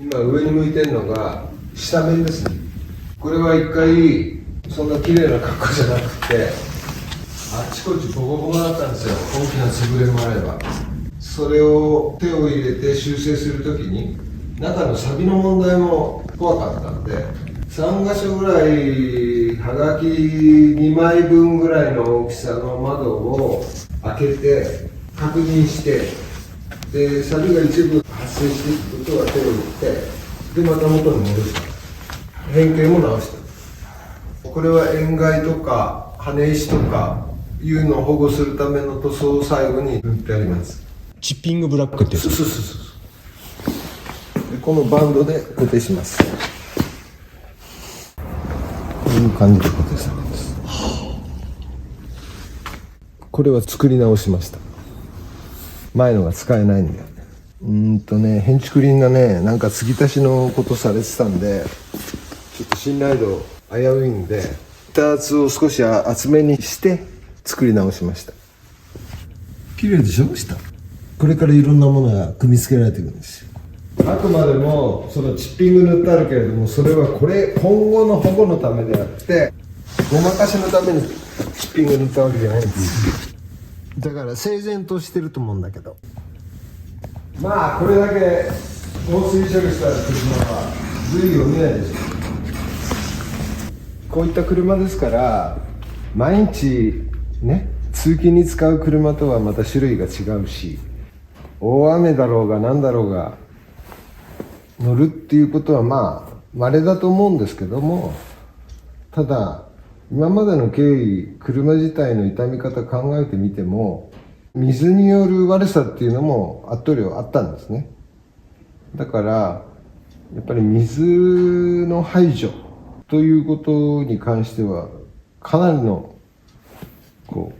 今上に向いてるのが下面ですね。これは一回そんな綺麗な格好じゃなくて、あっちこっちボコボコだったんですよ。大きな潰れもあれば。それを手を入れて修正するときに中の錆の問題も怖かったんで、3箇所ぐらいはがき2枚分ぐらいの大きさの窓を開けて確認して、で錆が一部発生していくことは手を打って、でまた元に戻した。変形も直した。これは塩害とか跳ね石とかいうのを保護するための塗装を最後に塗ってあります。チッピングブラックってやつ。そうでこのバンドで固定します。こういう感じで固定されます。これは作り直しました。前のが使えないんで。変築林がね、なんか継ぎ足しのことされてたんで、ちょっと信頼度危ういんで、板厚を少し厚めにして作り直しました。綺麗でしょ、下。これからいろんなものが組み付けられていくんですよ。あくまでもそのチッピング塗ってあるけれども、それは今後の保護のためであって、ごまかしのためにチッピング塗ったわけじゃないんです。だから整然としてると思うんだけど、まあこれだけ防水処理した車は類を見ないでしょ。こういった車ですから、毎日ね、通勤に使う車とはまた種類が違うし、大雨だろうが何だろうが乗るっていうことはまあ稀だと思うんですけども、ただ今までの経緯、車自体の傷み方考えてみても、水による悪さっていうのもあっとりあったんですね。だからやっぱり水の排除ということに関してはかなりの処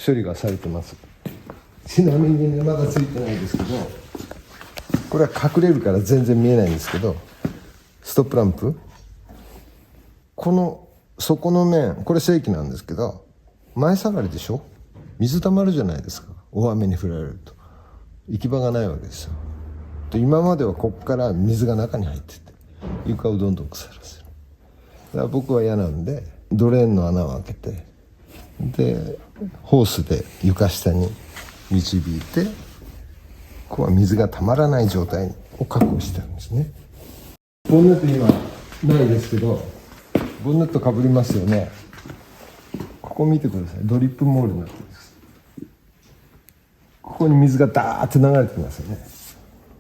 理がされてます。ちなみにね、まだついてないですけど、これは隠れるから全然見えないんですけど、ストップランプ、この底の面、これ正規なんですけど、前下がりでしょ。水溜まるじゃないですか、大雨に降られると。行き場がないわけですよ。で今まではここから水が中に入ってて、床をどんどん腐らせる。だから僕は嫌なんで、ドレーンの穴を開けて、でホースで床下に導いて、ここは水がたまらない状態を確保してるんですね。ボンネット今ないですけど、ボンネットかぶりますよね。ここ見てください。ドリップモールになってるんです。ここに水がダーッと流れてきますよね。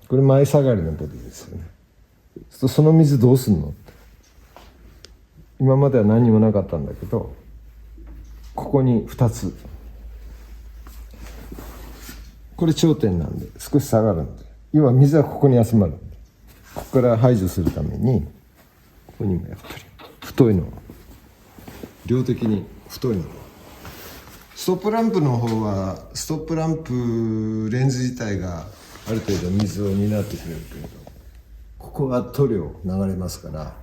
これ前下がりのボディですよね。その水どうすんの？今までは何にもなかったんだけど、ここに2つ、これ頂点なんで少し下がるんで、今水はここに集まるんで、ここから排除するために、ここにもやっぱり太いの、量的に太いの。ストップランプの方はストップランプレンズ自体がある程度水を担ってくれるけれど、ここが塗料流れますから、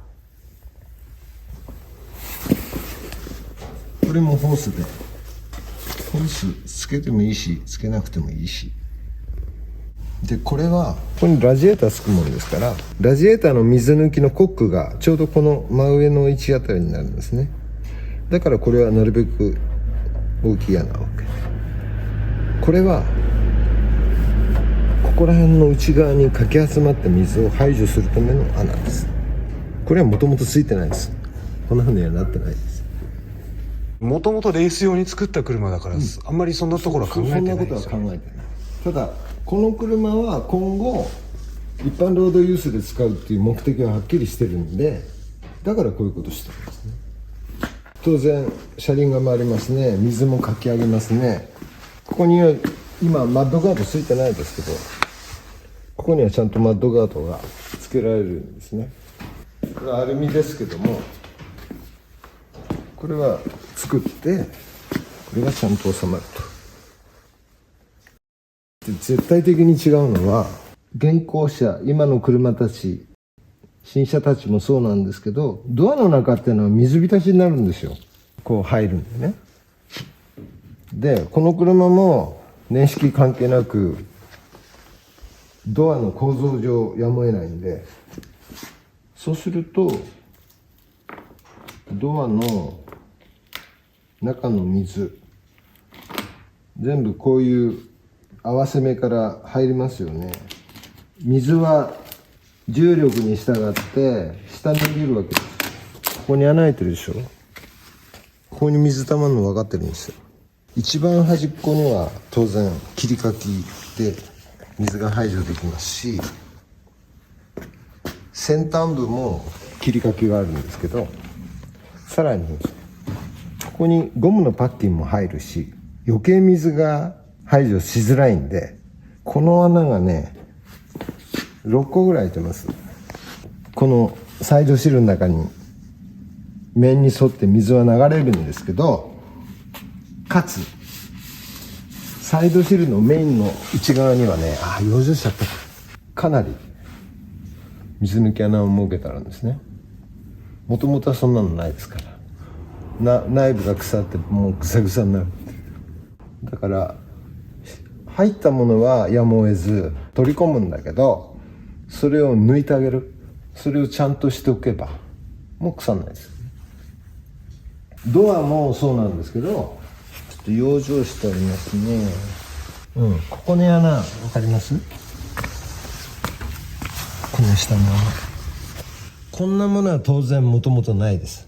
これもホースで、ホースつけてもいいしつけなくてもいいし、でこれはここにラジエーターつくもんですから、ラジエーターの水抜きのコックがちょうどこの真上の位置あたりになるんですね。だからこれはなるべく大きい穴を開けて、これはここら辺の内側にかき集まった水を排除するための穴です。これはもともとついてないです。こんなふうにはなってないです。もともとレース用に作った車だから、あんまりそんなところは考えてないですよね。そんなことは考えてない。ただこの車は今後一般ロードユースで使うっていう目的ははっきりしてるんで、だからこういうことしてるんですね。当然車輪が回りますね。水もかき上げますね。ここには今マッドガードついてないですけど、ここにはちゃんとマッドガードがつけられるんですね。これはアルミですけども、これは作ってこれがちゃんと収まると。で絶対的に違うのは、現行車、今の車たち、新車たちもそうなんですけど、ドアの中っていうのは水浸しになるんですよ。こう入るんでね。でこの車も年式関係なくドアの構造上やむを得ないんで、そうするとドアの中の水全部こういう合わせ目から入りますよね。水は重力に従って下に降りるわけです。ここに穴開いてるでしょ。ここに水たまるの分かってるんですよ。一番端っこには当然切りかきで水が排除できますし、先端部も切りかきがあるんですけど、さらにここにゴムのパッキンも入るし、余計水が排除しづらいんで、この穴がね6個ぐらい開いてます。このサイドシールの中に面に沿って水は流れるんですけど、かつサイドシールのメインの内側にはね、養生しちゃった、かなり水抜き穴を設けてあるんですね。もともとはそんなのないですから、内部が腐ってもうぐさぐさになる。だから入ったものはやむを得ず取り込むんだけど、それを抜いてあげる、それをちゃんとしておけばもう腐んないです。ドアもそうなんですけど、ちょっと養生してありますね。ここに穴分かります？この下の穴、こんなものは当然もともとないです。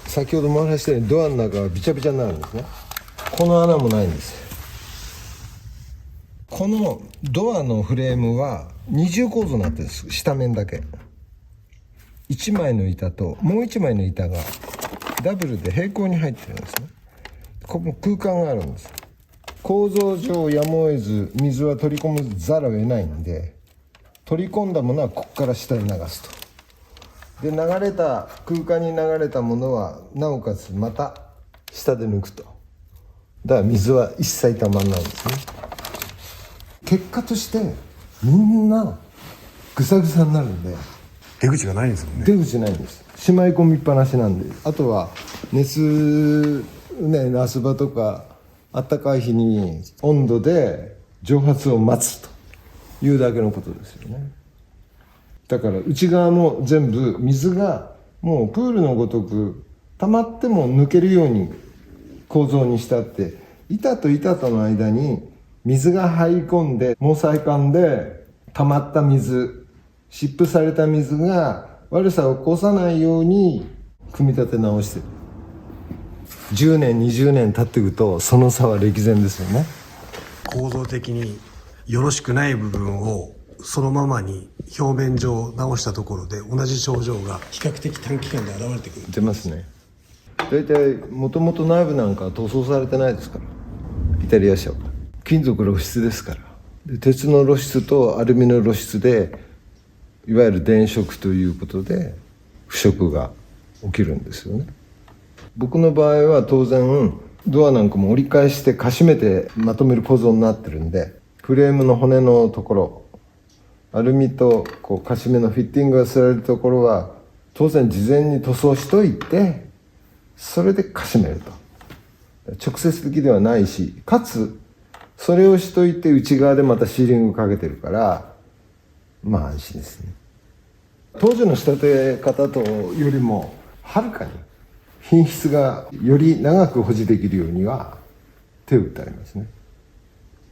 先ほども話したようにドアの中はビチャビチャになるんですね。この穴もないんです。このドアのフレームは二重構造になってるんです。下面だけ1枚の板ともう1枚の板がダブルで平行に入ってるんですね。ここ空間があるんです。構造上やむを得ず水は取り込むざるを得ないんで、取り込んだものはここから下に流すと。で、流れた空間に流れたものはなおかつまた下で抜くと。だから水は一切たまんないんですね。結果としてみんなぐさぐさになるんで、出口がないんですもんね。出口ないんです。しまい込みっぱなしなんで、あとは熱ね、夏場とか暖かい日に温度で蒸発を待つというだけのことですよね。だから内側も全部水がもうプールのごとく溜まっても抜けるように構造にしてあって、板と板との間に水が入り込んで、毛細管で溜まった水、湿布された水が悪さを起こさないように組み立て直してる。10年20年経っていくとその差は歴然ですよね。構造的によろしくない部分をそのままに表面上直したところで同じ症状が比較的短期間で現れてくる。出ますね。大体もともと内部なんかは塗装されてないですから、イタリア車は金属露出ですから。で、鉄の露出とアルミの露出でいわゆる電飾ということで腐食が起きるんですよね。僕の場合は当然ドアなんかも折り返してかしめてまとめる構造になってるんで、フレームの骨のところ、アルミとこうかしめのフィッティングがされるところは当然事前に塗装しといて、それでかしめると。直接的ではないし、かつそれをしといて内側でまたシーリングかけてるから、まあ安心ですね。当時の仕立て方とよりもはるかに品質がより長く保持できるようには手を打ってありますね。